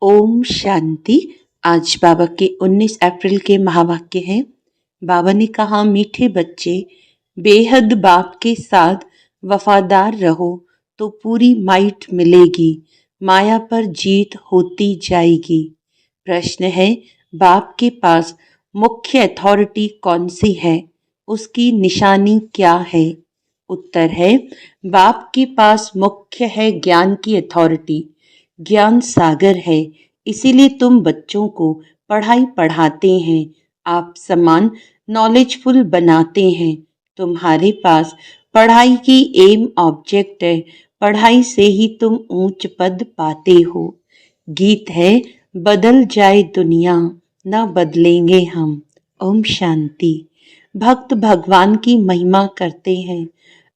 ओम शांति। आज बाबा के 19 अप्रैल के महावाक्य हैं। बाबा ने कहा, मीठे बच्चे, बेहद बाप के साथ वफादार रहो तो पूरी माइट मिलेगी, माया पर जीत होती जाएगी। प्रश्न है, बाप के पास मुख्य अथॉरिटी कौन सी है, उसकी निशानी क्या है? उत्तर है, बाप के पास मुख्य है ज्ञान की अथॉरिटी। ज्ञान सागर है, इसीलिए तुम बच्चों को पढ़ाई पढ़ाते हैं। आप समान नॉलेजफुल बनाते हैं। तुम्हारे पास पढ़ाई की एम ऑब्जेक्ट है, पढ़ाई से ही तुम ऊंच पद पाते हो। गीत है, बदल जाए दुनिया ना बदलेंगे हम। ओम शांति। भक्त भगवान की महिमा करते हैं।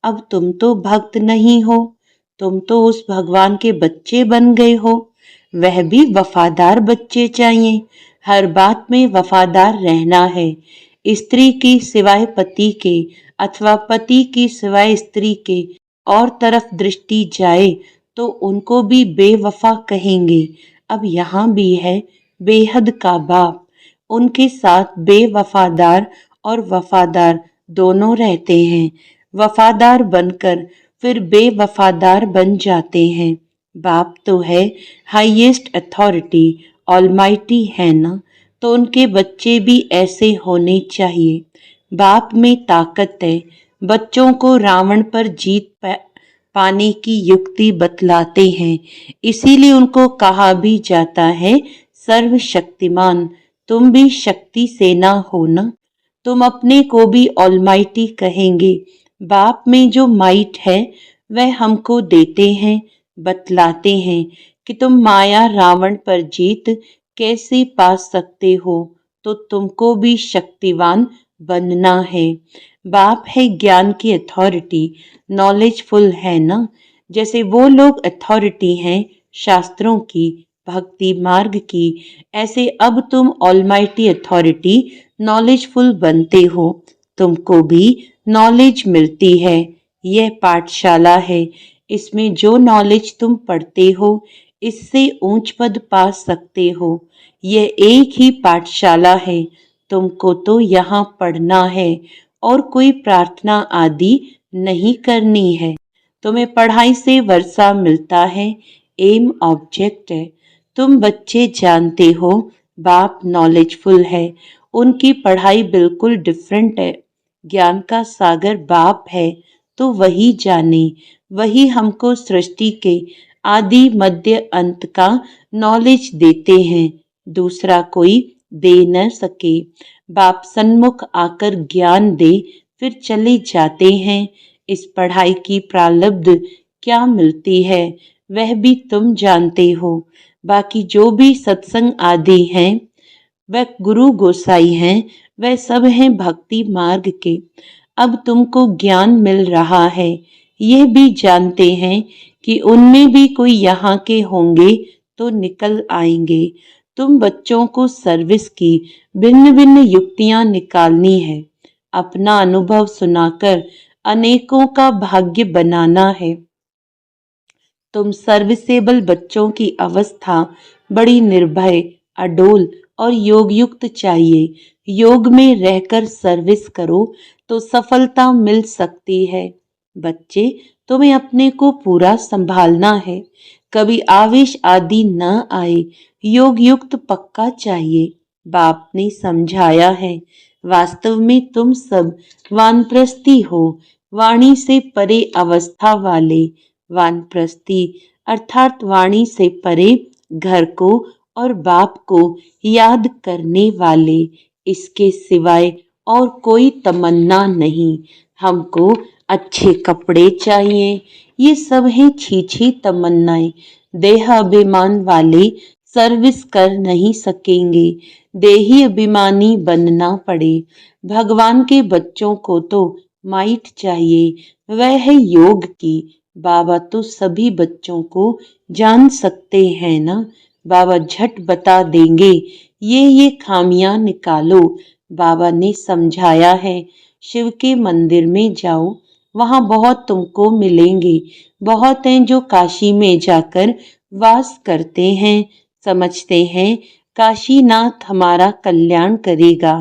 अब तुम तो भक्त नहीं हो, तुम तो उस भगवान के बच्चे बन गए हो। वह भी वफादार बच्चे चाहिए। हर बात में वफादार रहना है। स्त्री की सिवाय पति के अथवा पति की सिवाय स्त्री के और तरफ दृष्टि जाए तो उनको भी बेवफा कहेंगे। अब यहाँ भी है बेहद का बाप, उनके साथ बेवफादार और वफादार दोनों रहते हैं। वफादार बनकर फिर बेवफादार बन जाते हैं। बाप तो है हाईएस्ट अथॉरिटी, ऑलमाइटी है ना, तो उनके बच्चे भी ऐसे होने चाहिए। बाप में ताकत है। बच्चों को रावण पर जीत पाने की युक्ति बतलाते हैं। इसीलिए उनको कहा भी जाता है सर्वशक्तिमान। तुम भी शक्ति सेना हो ना, तुम अपने को भी ऑलमाइटी कहेंगे। बाप में जो माइट है वह हमको देते हैं, बतलाते हैं कि तुम माया रावण पर जीत कैसे पा सकते हो, तो तुमको भी शक्तिवान बनना है। बाप है ज्ञान की अथॉरिटी, नॉलेजफुल है ना। जैसे वो लोग अथॉरिटी हैं शास्त्रों की, भक्ति मार्ग की, ऐसे अब तुम ऑलमाइटी अथॉरिटी नॉलेजफुल बनते हो। तुमको भी नॉलेज मिलती है। यह पाठशाला है, इसमें जो नॉलेज तुम पढ़ते हो इससे ऊंच पद पा सकते हो। यह एक ही पाठशाला है। तुमको तो यहाँ पढ़ना है और कोई प्रार्थना आदि नहीं करनी है। तुम्हें पढ़ाई से वर्षा मिलता है, एम ऑब्जेक्ट है। तुम बच्चे जानते हो बाप नॉलेजफुल है, उनकी पढ़ाई बिल्कुल डिफरेंट है। ज्ञान का सागर बाप है तो वही जाने। वही हमको सृष्टि के आदि मध्य अंत का नॉलेज देते हैं, दूसरा कोई दे न सके। बाप सन्मुख आकर ज्ञान दे फिर चले जाते हैं। इस पढ़ाई की प्रारब्ध क्या मिलती है वह भी तुम जानते हो। बाकी जो भी सत्संग आदि हैं वह गुरु गोसाई हैं, वह सब हैं भक्ति मार्ग के। अब तुमको ज्ञान मिल रहा है, यह भी जानते हैं कि उनमें भी कोई यहाँ के होंगे तो निकल आएंगे। तुम बच्चों को सर्विस की भिन्न भिन्न युक्तियां निकालनी है, अपना अनुभव सुनाकर अनेकों का भाग्य बनाना है। तुम सर्विसेबल बच्चों की अवस्था बड़ी निर्भय, अडोल और योग युक्त चाहिए। योग में रहकर सर्विस करो तो सफलता मिल सकती है। बच्चे, तुम्हें अपने को पूरा संभालना है, कभी आवेश आदि न आए। योग युक्त पक्का चाहिए। बाप ने समझाया है, वास्तव में तुम सब वानप्रस्थी हो, वाणी से परे अवस्था वाले। वानप्रस्थी अर्थात वाणी से परे घर को और बाप को याद करने वाले। इसके सिवाय और कोई तमन्ना नहीं। हमको अच्छे कपड़े चाहिए, ये सब हैं छीछी तमन्नाएं। देह अभिमान वाले सर्विस कर नहीं सकेंगे, देही अभिमानी बनना पड़े। भगवान के बच्चों को तो माइट चाहिए, वह है योग की। बाबा तो सभी बच्चों को जान सकते हैं ना। बाबा झट बता देंगे, ये खामियां निकालो। बाबा ने समझाया है, शिव के मंदिर में जाओ, वहां बहुत तुमको मिलेंगे। बहुत हैं जो काशी में जाकर वास करते हैं, समझते हैं काशीनाथ हमारा कल्याण करेगा,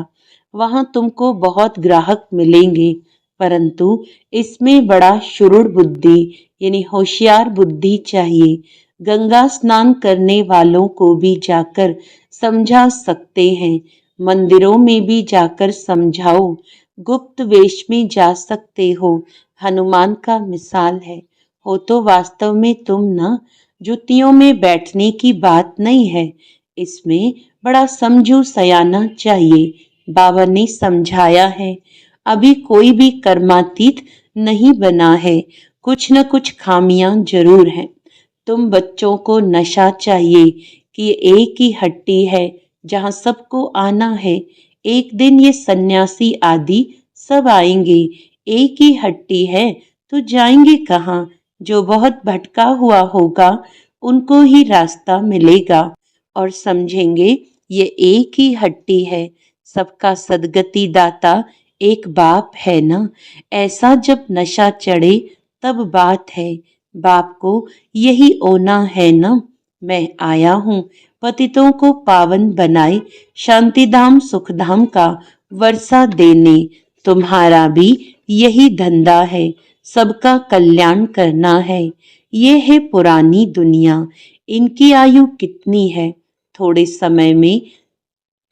वहां तुमको बहुत ग्राहक मिलेंगे, परंतु इसमें बड़ा शुरुड़ बुद्धि यानी होशियार बुद्धि चाहिए। गंगा स्नान करने वालों को भी जाकर समझा सकते हैं, मंदिरों में भी जाकर समझाओ, गुप्त वेश में जा सकते हो, हनुमान का मिसाल है। हो तो वास्तव में तुम न, जुतियों में बैठने की बात नहीं है, इसमें बड़ा समझू सयाना चाहिए। बाबा ने समझाया है, अभी कोई भी कर्मातीत नहीं बना है, कुछ न कुछ खामियां जरूर हैं। तुम बच्चों को नशा चाहिए कि एक ही हट्टी है जहां सबको आना है, एक दिन ये सन्यासी आदि सब आएंगे, एक ही हट्टी है तो जाएंगे कहाँ? जो बहुत भटका हुआ होगा उनको ही रास्ता मिलेगा और समझेंगे ये एक ही हट्टी है, सबका सदगति दाता एक बाप है ना। ऐसा जब नशा चढ़े तब बात है, बाप को यही ओना है ना। मैं आया हूँ पतितों को पावन बनाए, शांतिधाम सुखधाम का वर्षा देने। तुम्हारा भी यही धंधा है, सबका कल्याण करना है। ये है पुरानी दुनिया, इनकी आयु कितनी है, थोड़े समय में,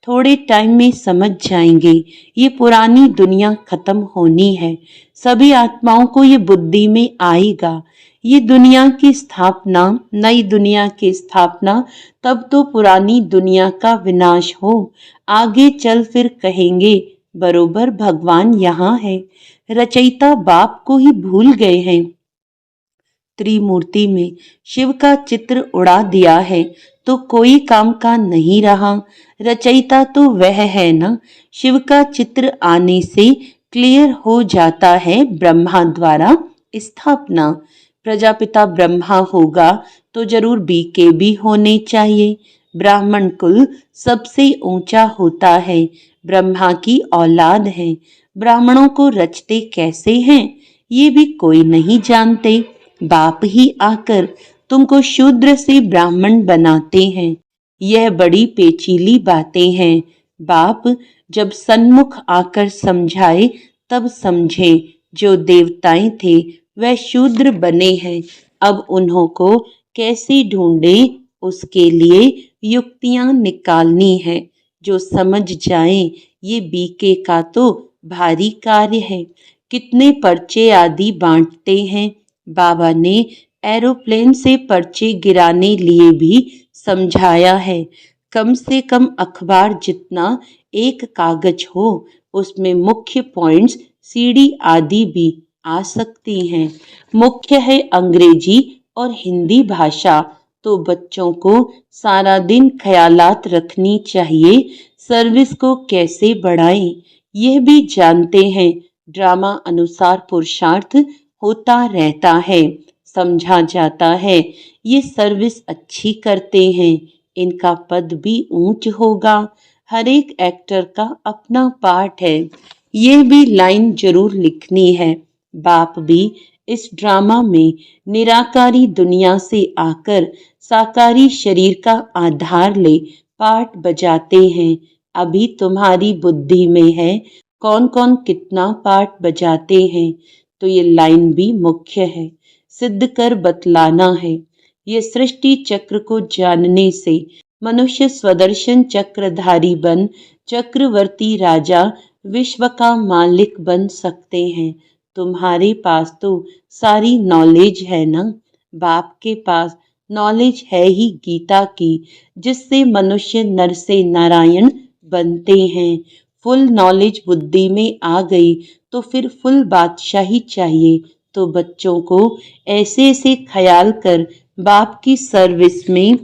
थोड़े टाइम में समझ जाएंगे। ये पुरानी दुनिया खत्म होनी है, सभी आत्माओं को ये बुद्धि में आएगा। ये दुनिया की स्थापना, नई दुनिया की स्थापना, तब तो पुरानी दुनिया का विनाश हो। आगे चल फिर कहेंगे बरोबर भगवान यहाँ है, रचयिता बाप को ही भूल गए हैं। त्रिमूर्ति में शिव का चित्र उड़ा दिया है तो कोई काम का नहीं रहा, रचयिता तो वह है ना। शिव का चित्र आने से क्लियर हो जाता है ब्रह्मा द्वारा स्थापना। प्रजापिता ब्रह्मा होगा तो जरूर बीके भी होने चाहिए। ब्राह्मण कुल सबसे ऊंचा होता है, ब्रह्मा की औलाद है। ब्राह्मणों को रचते कैसे हैं ये भी कोई नहीं जानते, बाप ही आकर तुमको शूद्र से ब्राह्मण बनाते हैं। यह बड़ी पेचीली बातें हैं, बाप जब सन्मुख आकर समझाए तब समझे। जो देवताएं थे वह शूद्र बने हैं, अब उन्हों को कैसे ढूंढे उसके लिए युक्तियां निकालनी है। जो समझ जाए ये बीके का तो भारी कार्य है। कितने पर्चे आदि बांटते हैं, बाबा ने एरोप्लेन से पर्चे गिराने लिए भी समझाया है। कम से कम अखबार जितना एक कागज हो, उसमें मुख्य पॉइंट्स सीडी आदि भी आ सकती हैं। मुख्य है अंग्रेजी और हिंदी भाषा, तो बच्चों को सारा दिन ख्यालात रखनी चाहिए, सर्विस को कैसे बढ़ाएं यह भी जानते हैं। ड्रामा अनुसार पुरुषार्थ होता रहता है, समझा जाता है ये सर्विस अच्छी करते हैं, इनका पद भी ऊंच होगा। हर एक एक्टर का अपना पार्ट है, ये भी लाइन जरूर लिखनी है। बाप भी इस ड्रामा में निराकारी दुनिया से आकर साकारी शरीर का आधार ले पार्ट बजाते हैं। अभी तुम्हारी बुद्धि में है कौन कौन कितना पार्ट बजाते हैं, तो ये लाइन भी मुख्य है, सिद्ध कर बतलाना है। ये सृष्टि चक्र को जानने से मनुष्य स्वदर्शन चक्रधारी बन चक्रवर्ती राजा विश्व का मालिक बन सकते हैं। तुम्हारे पास तो सारी नॉलेज है ना, बाप के पास नॉलेज है ही गीता की, जिससे मनुष्य नर से नारायण बनते हैं। फुल नॉलेज बुद्धि में आ गई तो फिर फुल बादशाही चाहिए। तो बच्चों को ऐसे ऐसे ख्याल कर बाप की सर्विस में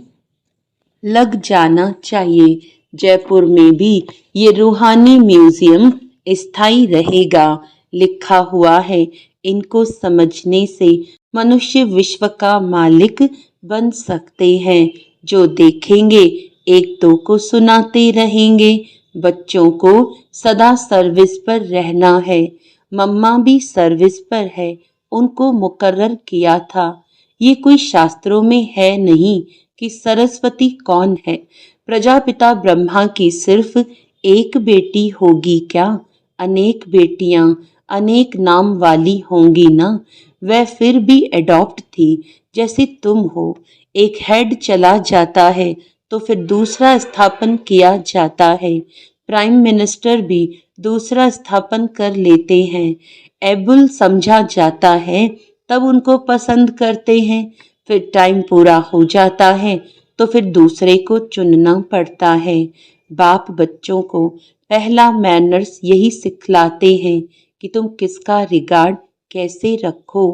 लग जाना चाहिए। जयपुर में भी ये रूहानी म्यूजियम स्थायी रहेगा, लिखा हुआ है। इनको समझने से मनुष्य विश्व का मालिक बन सकते हैं। जो देखेंगे एक दो को सुनाते रहेंगे। बच्चों को सदा सर्विस पर रहना है। मम्मा भी सर्विस पर है, उनको मुकर्रर किया था। ये कोई शास्त्रों में है नहीं, कि सरस्वती कौन है। प्रजापिता ब्रह्मा की सिर्फ एक बेटी होगी क्या? अनेक बेटियां अनेक नाम वाली होंगी ना। वह फिर भी एडॉप्ट थी, जैसे तुम हो। एक हेड चला जाता है तो फिर दूसरा स्थापन किया जाता है। प्राइम मिनिस्टर भी दूसरा स्थापन कर लेते हैं। एबुल समझा जाता है तब उनको पसंद करते हैं। फिर टाइम पूरा हो जाता है तो फिर दूसरे को चुनना पड़ता है। बाप बच्चों को पहला मैनर्स यही सिखलाते हैं कि तुम किसका रिगार्ड कैसे रखो।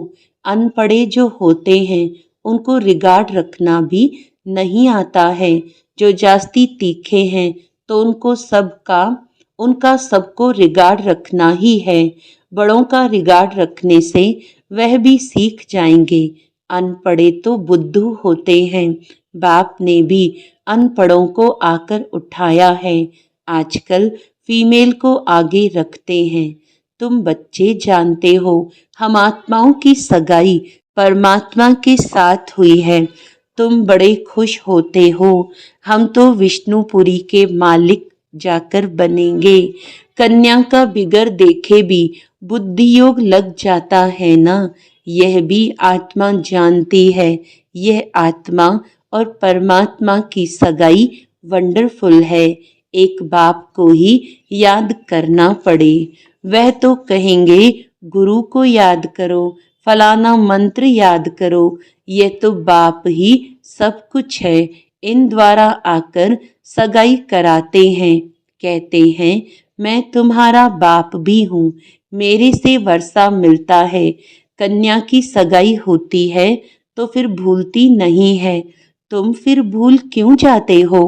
अनपढ़े जो होते हैं उनको रिगार्ड रखना भी नहीं आता है। जो जास्ती तीखे हैं तो उनका सबको रिगार्ड रखना ही है। बड़ों का रिगार्ड रखने से वह भी सीख जाएंगे। अनपढ़े तो बुद्धू होते हैं। बाप ने भी अनपढ़ों को आकर उठाया है। आजकल फीमेल को आगे रखते हैं। तुम बच्चे जानते हो, हम आत्माओं की सगाई परमात्मा के साथ हुई है। तुम बड़े खुश होते हो। हम तो विष्णुपुरी के मालिक जाकर बनेंगे। कन्या का बिगर देखे भी बुद्धि योग लग जाता है ना। यह भी आत्मा जानती है। यह आत्मा और परमात्मा की सगाई वंडरफुल है। एक बाप को ही याद करना पड़े, वह तो कहेंगे गुरु को याद करो, फलाना मंत्र याद करो। यह तो बाप ही सब कुछ है। इन द्वारा आकर सगाई कराते हैं। कहते हैं मैं तुम्हारा बाप भी हूँ, मेरे से वर्षा मिलता है। कन्या की सगाई होती है तो फिर भूलती नहीं है। तुम फिर भूल क्यों जाते हो?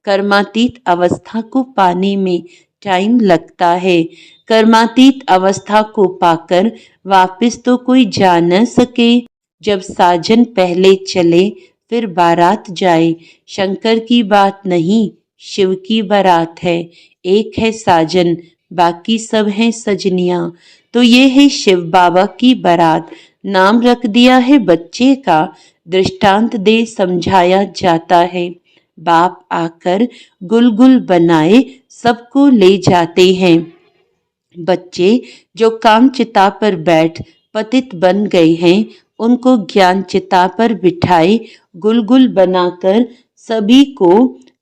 कर्मातीत अवस्था को पाने में टाइम लगता है। कर्मातीत अवस्था को पाकर वापस तो कोई जा न सके। जब साजन पहले चले फिर बारात जाए। शंकर की बात नहीं, शिव की बारात है। एक है साजन, बाकी सब हैं सजनियां। तो ये है शिव बाबा की बारात। नाम रख दिया है बच्चे का, दृष्टांत दे समझाया जाता है। बाप आकर गुलगुल बनाए सबको ले जाते हैं। बच्चे जो काम चिता पर बैठ पतित बन गए हैं, उनको ज्ञान चिता पर बिठाए गुलगुल बनाकर सभी को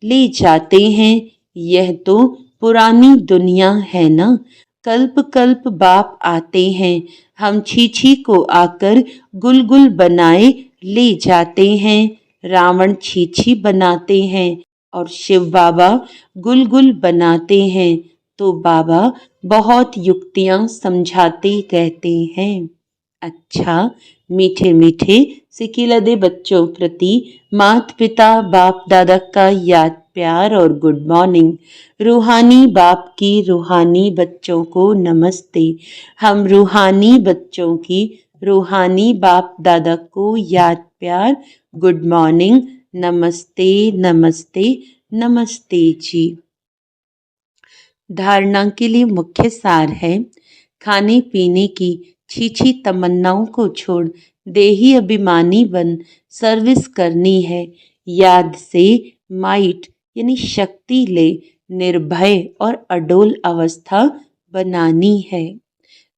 ले जाते हैं। यह तो पुरानी दुनिया है ना। कल्प कल्प बाप आते हैं। हम छी को आकर गुलगुल बनाए ले जाते हैं। रावण छी बनाते हैं और शिव बाबा गुलगुल बनाते हैं। तो बाबा बहुत युक्तियां समझाते रहते हैं। अच्छा, मीठे मीठे सिकिलदे बच्चों प्रति माता पिता बाप दादा का याद प्यार और गुड मॉर्निंग। रूहानी बाप की रूहानी बच्चों को नमस्ते। हम रूहानी बच्चों की रूहानी बाप दादा को याद प्यार गुड मॉर्निंग, नमस्ते नमस्ते नमस्ते जी। धारणा के लिए मुख्य सार है, खाने पीने की छी तमन्नाओं को छोड़ देही अभिमानी बन सर्विस करनी है। याद से माइट यानी शक्ति ले निर्भय और अडोल अवस्था बनानी है।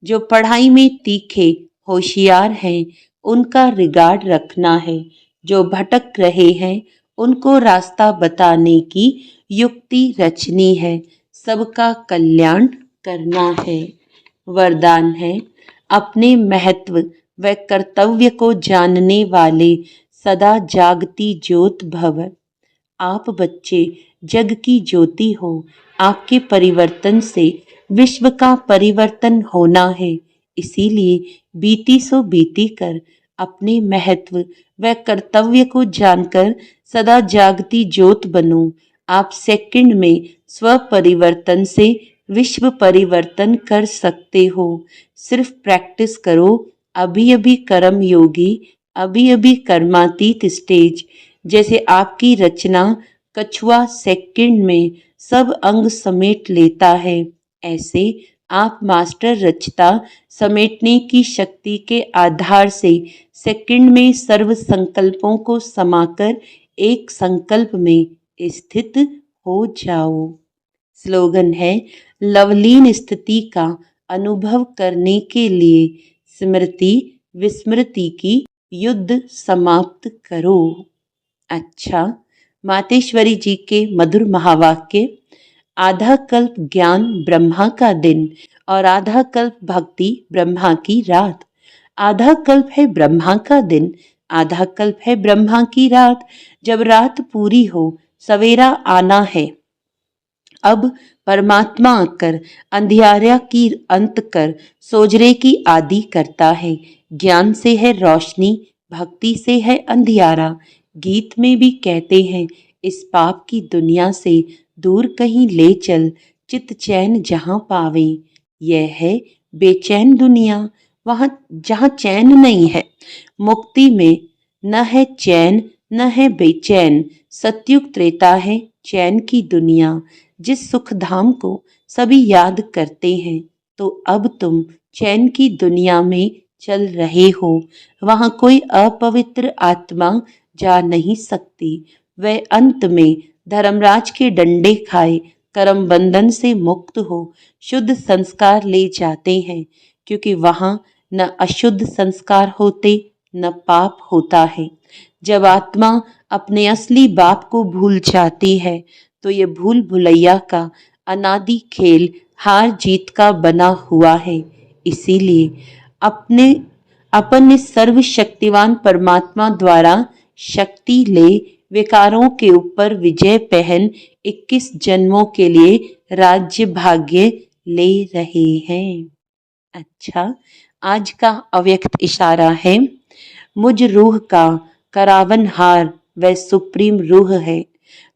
जो पढ़ाई में तीखे होशियार हैं उनका रिगार्ड रखना है। जो भटक रहे हैं उनको रास्ता बताने की युक्ति रचनी है। सबका कल्याण करना है। वरदान है, अपने महत्व व कर्तव्य को जानने वाले सदा जागती ज्योत भव। आप बच्चे जग की ज्योति हो। आपके परिवर्तन से विश्व का परिवर्तन होना है। इसीलिए बीती सो बीती कर अपने महत्व व कर्तव्य को जानकर सदा जागती ज्योत बनो। आप सेकंड में स्व परिवर्तन से विश्व परिवर्तन कर सकते हो। सिर्फ प्रैक्टिस करो। अभी अभी कर्म योगी, अभी अभी कर्मातीत स्टेज। जैसे आपकी रचना कछुआ सेकंड में सब अंग समेट लेता है, ऐसे आप मास्टर रचता समेटने की शक्ति के आधार से सेकंड में सर्व संकल्पों को समाकर एक संकल्प में स्थित हो जाओ। स्लोगन है, लवलीन स्थिति का अनुभव करने के लिए स्मृति विस्मृति की युद्ध समाप्त करो। अच्छा, मातेश्वरी जी के मधुर महावाक्य। आधा कल्प ज्ञान ब्रह्मा का दिन और आधा कल्प भक्ति ब्रह्मा की रात। आधा कल्प है ब्रह्मा का दिन, आधा कल्प है ब्रह्मा की रात। जब रात पूरी हो सवेरा आना है। अब परमात्मा आकर अंधियारा की अंत कर सोजरे की आदि करता है। ज्ञान से है रोशनी, भक्ति से है अंधियारा। गीत में भी कहते हैं, इस पाप की दुनिया से दूर कहीं ले चल, चित चैन जहां पावे। यह है बेचैन दुनिया, वहां जहां चैन नहीं है। मुक्ति में न है चैन न है बेचैन, सतयुग त्रेता है चैन की दुनिया। जिस सुख धाम को सभी याद करते हैं, तो अब तुम चैन की दुनिया में चल रहे हो। वहां कोई अपवित्र आत्मा जा नहीं सकती। वह अंत में धर्मराज के डंडे खाए कर्म बंधन से मुक्त हो शुद्ध संस्कार ले जाते हैं, क्योंकि वहां न अशुद्ध संस्कार होते न पाप होता है। जब आत्मा अपने असली बाप को भूल जाती है, तो ये भूल भुलैया का अनादि खेल हार जीत का बना हुआ है। इसीलिए अपने अपन इस सर्वशक्तिवान परमात्मा द्वारा शक्ति ले विकारों के ऊपर विजय पहन 21 जन्मों के लिए राज्य भाग्य ले रहे हैं। अच्छा, आज का अव्यक्त इशारा है, मुझ रूह का करावनहार वह सुप्रीम रूह है।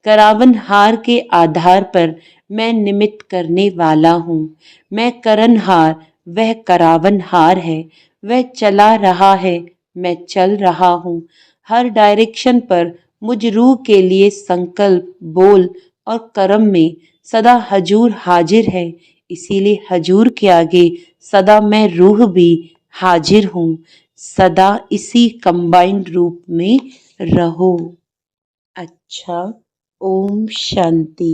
करावनहार के आधार पर मैं निमित्त करने वाला हूँ। मैं करनहार, वह करावनहार है। वह चला रहा है, मैं चल रहा हूँ। हर डायरेक्शन पर मुझ रूह के लिए संकल्प, बोल और कर्म में सदा हजूर हाजिर है। इसीलिए हजूर के आगे सदा मैं रूह भी हाजिर हूँ। सदा इसी कंबाइंड रूप में रहो। अच्छा, ओम शांति।